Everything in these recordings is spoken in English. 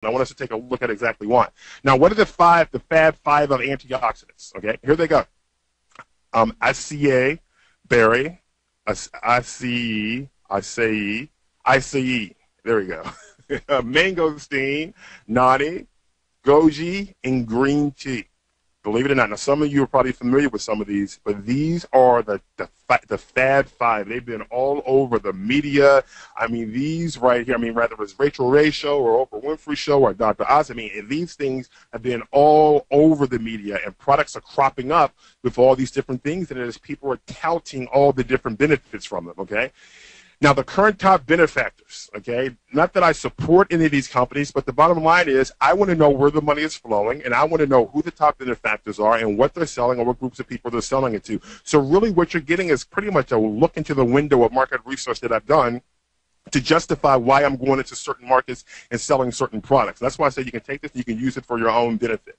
I want us to take a look at exactly why. Now, what are the Fab Five of antioxidants? Okay, here they go. ICA, berry, ICE. There we go. Mangosteen, nani, goji, and green tea. Believe it or not. Now, some of you are probably familiar with some of these, but these are the Fab Five. They've been all over the media. I mean, these right here, I mean, whether it's Rachel Ray show or Oprah Winfrey show or Dr. Oz, I mean, these things have been all over the media, and products are cropping up with all these different things, and as people are touting all the different benefits from them, okay? Now, the current top benefactors, okay, not that I support any of these companies, but the bottom line is I want to know where the money is flowing, and I want to know who the top benefactors are and what they're selling or what groups of people they're selling it to. So really what you're getting is pretty much a look into the window of market research that I've done to justify why I'm going into certain markets and selling certain products. That's why I say you can take this and you can use it for your own benefit.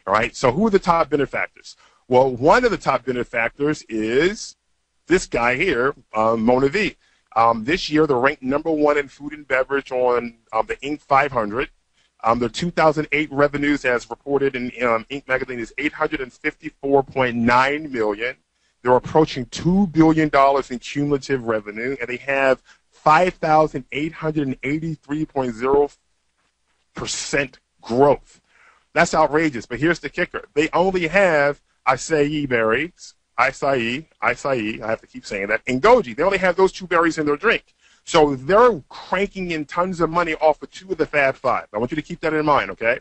All right, so who are the top benefactors? Well, one of the top benefactors is this guy here, MonaV. This year, they're ranked #1 in food and beverage on the Inc. 500. Their 2008 revenues, as reported in Inc. magazine, is $854.9 million. They're approaching $2 billion in cumulative revenue, and they have 5,883.0% growth. That's outrageous, but here's the kicker. They only have acai berries, acai, I have to keep saying that, and goji. They only have those two berries in their drink. So they're cranking in tons of money off of two of the Fab Five. I want you to keep that in mind, okay?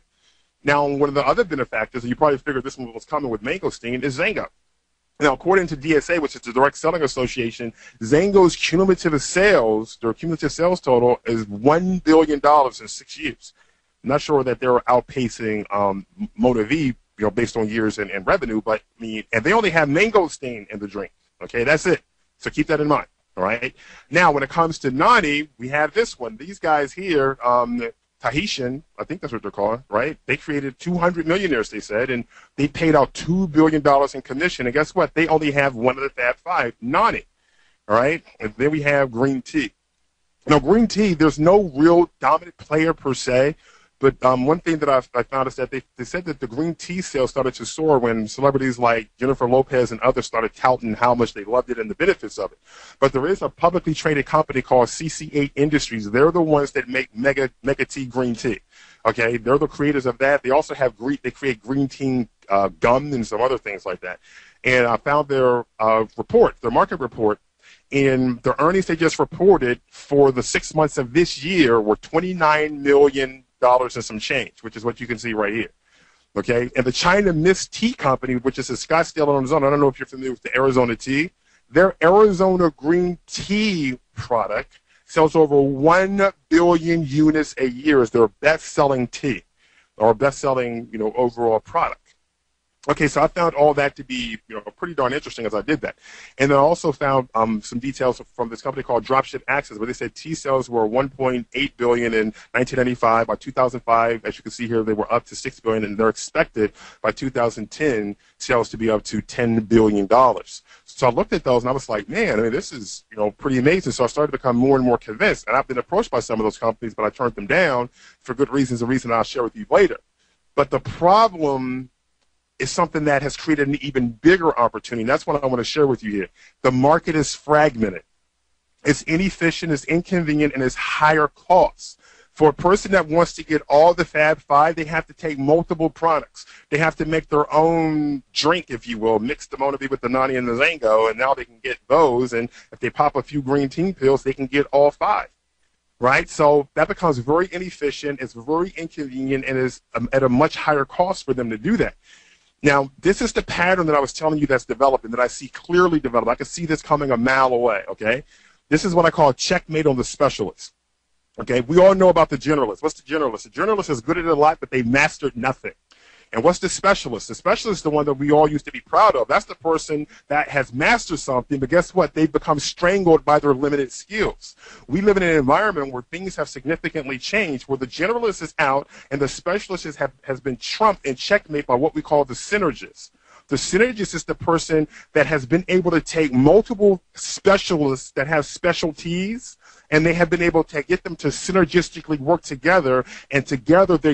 Now, one of the other benefactors, and you probably figured this one was coming with mangosteen, is Zango. Now, according to DSA, which is the Direct Selling Association, Zango's cumulative sales, their cumulative sales total is $1 billion in 6 years. I'm not sure that they're outpacing MonaV, based on years and revenue, but I mean, and they only have mangosteen in the drink. Okay, that's it. So keep that in mind. All right. Now, when it comes to Nani, we have this one. These guys here, Tahitian, I think that's what they're called, right? They created 200 millionaires, they said, and they paid out $2 billion in commission. And guess what? They only have one of the Fab Five, Nani. All right. And then we have green tea. Now, green tea, there's no real dominant player per se. But one thing that I found is that they said that the green tea sales started to soar when celebrities like Jennifer Lopez and others started touting how much they loved it and the benefits of it. But there is a publicly traded company called CC8 Industries. They're the ones that make Mega Tea green tea. Okay, they're the creators of that. They also have they create green tea gum and some other things like that. And I found their report, their market report. And the earnings they just reported for the 6 months of this year were $29 million and some change, which is what you can see right here. Okay, and the China Mist Tea Company, which is in Scottsdale, Arizona. I don't know if you're familiar with the Arizona tea. Their Arizona green tea product sells over 1 billion units a year as their best-selling tea, or best-selling, overall product. Okay, so I found all that to be, pretty darn interesting as I did that. And then I also found some details from this company called Dropship Access, where they said tea sales were $1.8 billion in 1995. By 2005, as you can see here, they were up to $6 billion, and they're expected by 2010 sales to be up to $10 billion. So I looked at those, and I was like, man, I mean, this is, pretty amazing. So I started to become more and more convinced. And I've been approached by some of those companies, but I turned them down for good reasons, a reason I'll share with you later. But the problem is something that has created an even bigger opportunity. And that's what I want to share with you here. The market is fragmented. It's inefficient, it's inconvenient, and it's higher costs. For a person that wants to get all the Fab Five, they have to take multiple products. They have to make their own drink, if you will, mix the MonaV with the Nani and the Zango, and now they can get those. And if they pop a few green tea pills, they can get all five. Right? So that becomes very inefficient, it's very inconvenient, and is at a much higher cost for them to do that. Now, this is the pattern that I was telling you that's developing, that I see clearly develop. I can see this coming a mile away, okay? This is what I call a checkmate on the specialist, okay? We all know about the generalist. What's the generalist? The generalist is good at a lot, but they mastered nothing. And what's the specialist? The specialist is the one that we all used to be proud of. That's the person that has mastered something, but guess what? They've become strangled by their limited skills. We live in an environment where things have significantly changed, where the generalist is out and the specialist has been trumped and checkmate by what we call the synergists. The synergist is the person that has been able to take multiple specialists that have specialties, and they have been able to get them to synergistically work together, and together they